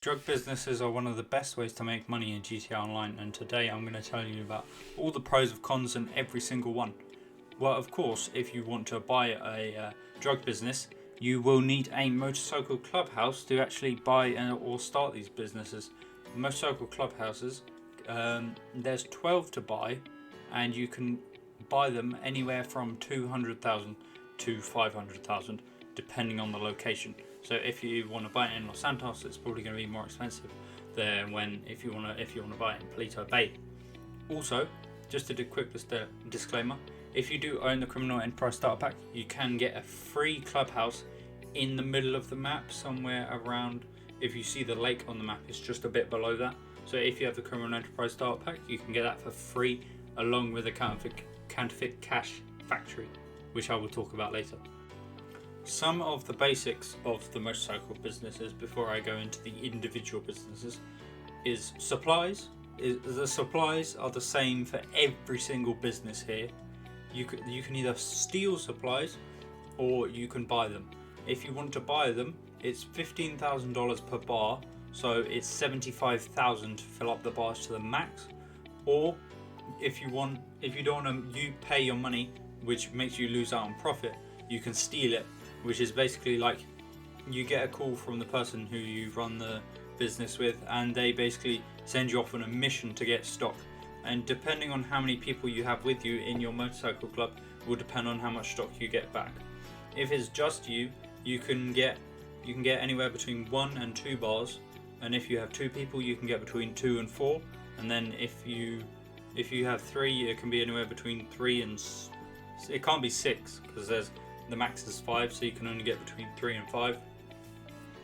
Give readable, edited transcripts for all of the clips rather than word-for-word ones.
Drug businesses are one of the best ways to make money in GTA Online, and today I'm going to tell you about all the pros and cons and every single one. Well, of course, if you want to buy a drug business, you will need a motorcycle clubhouse to actually buy or start these businesses. Motorcycle clubhouses, there's 12 to buy, and you can buy them anywhere from 200,000 to 500,000, depending on the location. So if you want to buy it in Los Santos, it's probably going to be more expensive than if you want to buy it in Paleto Bay. Also, just to do a quick disclaimer, if you do own the Criminal Enterprise Starter Pack, you can get a free clubhouse in the middle of the map, somewhere around. If you see the lake on the map, it's just a bit below that. So if you have the Criminal Enterprise Starter Pack, you can get that for free, along with the counterfeit cash factory, which I will talk about later. Some of the basics of the motorcycle businesses before I go into the individual businesses is supplies. The supplies are the same for every single business here. You can either steal supplies or you can buy them. If you want to buy them, it's $15,000 per bar, so it's 75,000 to fill up the bars to the max. Or if you don't want to pay your money, which makes you lose out on profit, you can steal it, which is basically like you get a call from the person who you run the business with, and they basically send you off on a mission to get stock. And depending on how many people you have with you in your motorcycle club will depend on how much stock you get back. If it's just you, you can get anywhere between 1 and 2 bars, and if you have 2 people, you can get between 2 and 4. And then if you have 3, it can be anywhere between 3 and it can't be 6 because the max is 5, so you can only get between 3 and 5.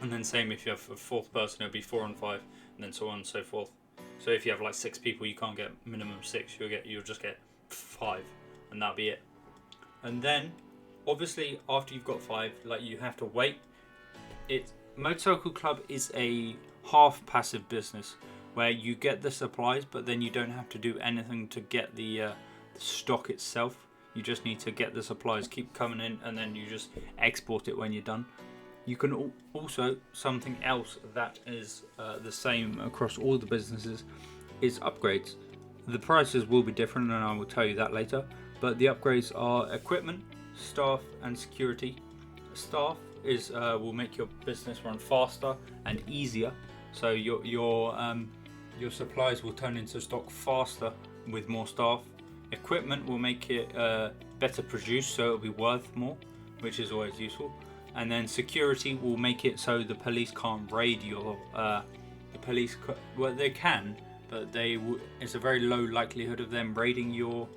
And then same if you have a 4th person, it'll be 4 and 5, and then so on and so forth. So if you have like 6 people, you can't get minimum 6. You'll just get 5, and that'll be it. And then, obviously, after you've got 5, like you have to wait. Motorcycle Club is a half passive business where you get the supplies, but then you don't have to do anything to get the stock itself. You just need to get the supplies, keep coming in, and then you just export it when you're done. You can also, something else that is the same across all the businesses is upgrades. The prices will be different, and I will tell you that later, but the upgrades are equipment, staff, and security. Staff will make your business run faster and easier, so your supplies will turn into stock faster with more staff. Equipment will make it better produced, so it'll be worth more, which is always useful. And then security will make it so the police can't raid your. Well, they can, but it's a very low likelihood of them raiding your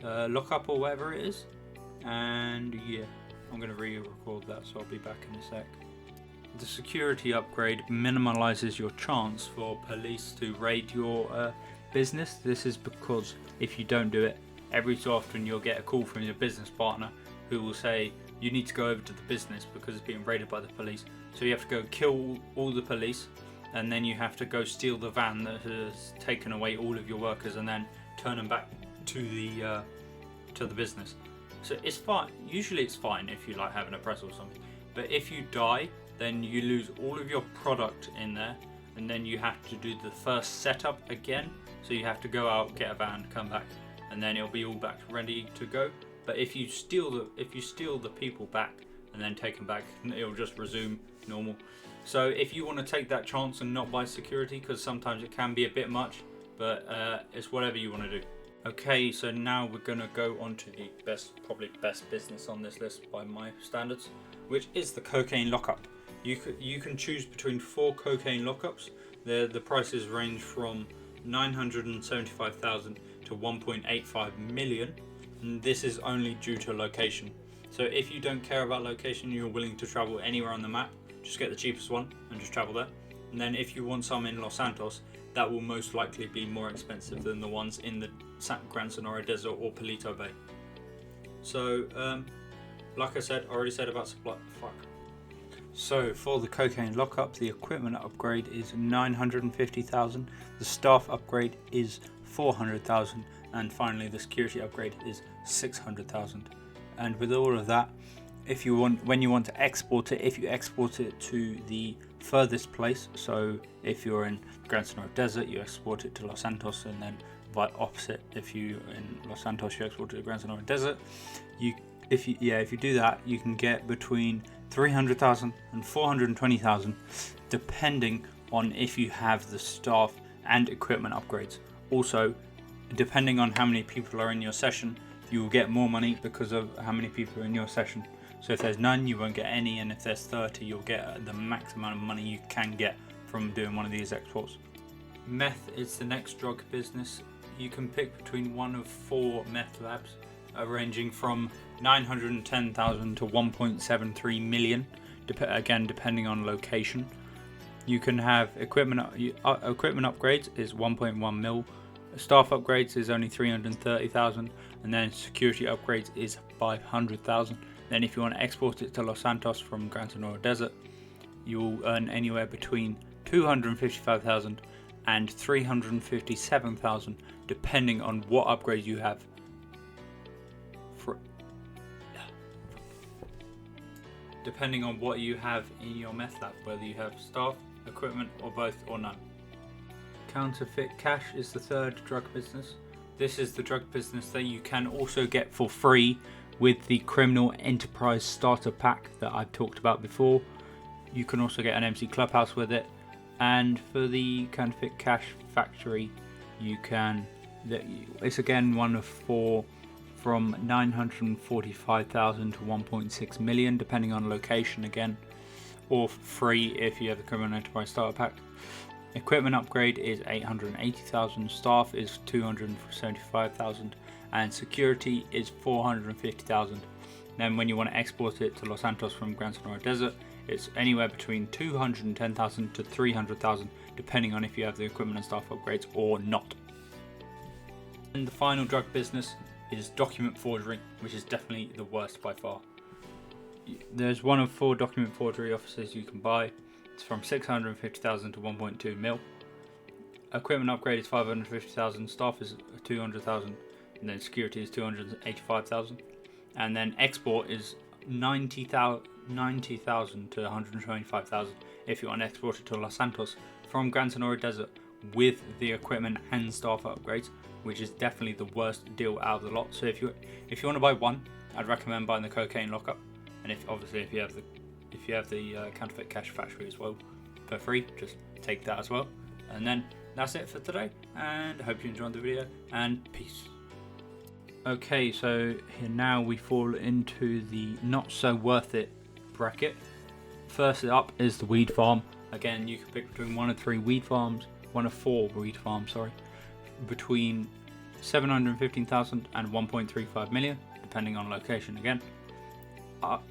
lockup or whatever it is. And yeah, I'm going to re-record that, so I'll be back in a sec. The security upgrade minimalizes your chance for police to raid your business. This is because if you don't do it, every so often you'll get a call from your business partner who will say you need to go over to the business because it's being raided by the police. So you have to go kill all the police, and then you have to go steal the van that has taken away all of your workers and then turn them back to the business. So it's fine. Usually it's fine if you like having a press or something, but if you die, then you lose all of your product in there, and then you have to do the first setup again. So you have to go out, get a van, come back, and then it'll be all back ready to go. But if you steal the people back and then take them back, it'll just resume normal. So if you want to take that chance and not buy security, because sometimes it can be a bit much, but it's whatever you want to do. Okay, so now we're gonna go on to the probably best business on this list by my standards, which is the cocaine lockup. You can choose between 4 cocaine lockups. The prices range from 975,000 to 1.85 million, and this is only due to location. So if you don't care about location, you're willing to travel anywhere on the map, just get the cheapest one and just travel there. And then if you want some in Los Santos, that will most likely be more expensive than the ones in the Gran Sonora Desert or Paleto Bay. So like I said, I already said about supply. So for the cocaine lockup, the equipment upgrade is 950,000, the staff upgrade is 400,000, and finally the security upgrade is 600,000. And with all of that, when you want to export it, if you export it to the furthest place. So if you're in Gran Sonora Desert, you export it to Los Santos, and then by opposite, if you're in Los Santos, you export it to Gran Sonora Desert. If you do that, you can get between 300,000 and 420,000, depending on if you have the staff and equipment upgrades. Also, depending on how many people are in your session, you will get more money because of how many people are in your session. So if there's none, you won't get any, and if there's 30, you'll get the max amount of money you can get from doing one of these exports. Meth is the next drug business. You can pick between one of 4 meth labs, ranging from 910,000 to 1.73 million, again depending on location. You can have equipment upgrades is 1.1 mil, staff upgrades is only 330,000, and then security upgrades is 500,000. Then if you want to export it to Los Santos from Gran Sonora Desert, you'll earn anywhere between 255,000 and 357,000, depending on what upgrades you have. Depending on what you have in your meth lab, whether you have staff, equipment, or both, or none. Counterfeit cash is the third drug business. This is the drug business that you can also get for free with the Criminal Enterprise Starter Pack that I've talked about before. You can also get an MC Clubhouse with it. And for the Counterfeit Cash Factory, it's again one of 4, from 945,000 to 1.6 million, depending on location again, or free if you have the Criminal Enterprise Starter Pack. Equipment upgrade is 880,000, staff is 275,000, and security is 450,000. Then when you want to export it to Los Santos from Gran Sonora Desert, it's anywhere between 210,000 to 300,000, depending on if you have the equipment and staff upgrades or not. And the final drug business is document forgery, which is definitely the worst by far. There's one of 4 document forgery offices you can buy. It's from 650,000 to 1.2 mil. Equipment upgrade is 550,000, staff is 200,000, and then security is 285,000. And then export is 90,000 to 125,000 if you want to export it to Los Santos from Gran Sonora Desert with the equipment and staff upgrades, which is definitely the worst deal out of the lot. So if you want to buy one, I'd recommend buying the cocaine lockup, and if you have the Counterfeit Cash Factory as well for free, just take that as well. And then that's it for today, and I hope you enjoyed the video, and peace. Okay, so here now we fall into the not so worth it bracket. First up is the weed farm. Again, you can pick between 1 of 3 weed farms, 1 of 4 weed farms, between 715,000 and 1.35 million, depending on location again.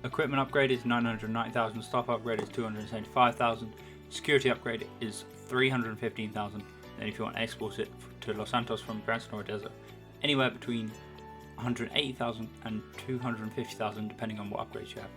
Equipment upgrade is 990,000, staff upgrade is 275,000, security upgrade is 315,000. Then if you want to export it to Los Santos from Gran Sonora Desert, anywhere between 180,000 and 250,000, depending on what upgrades you have.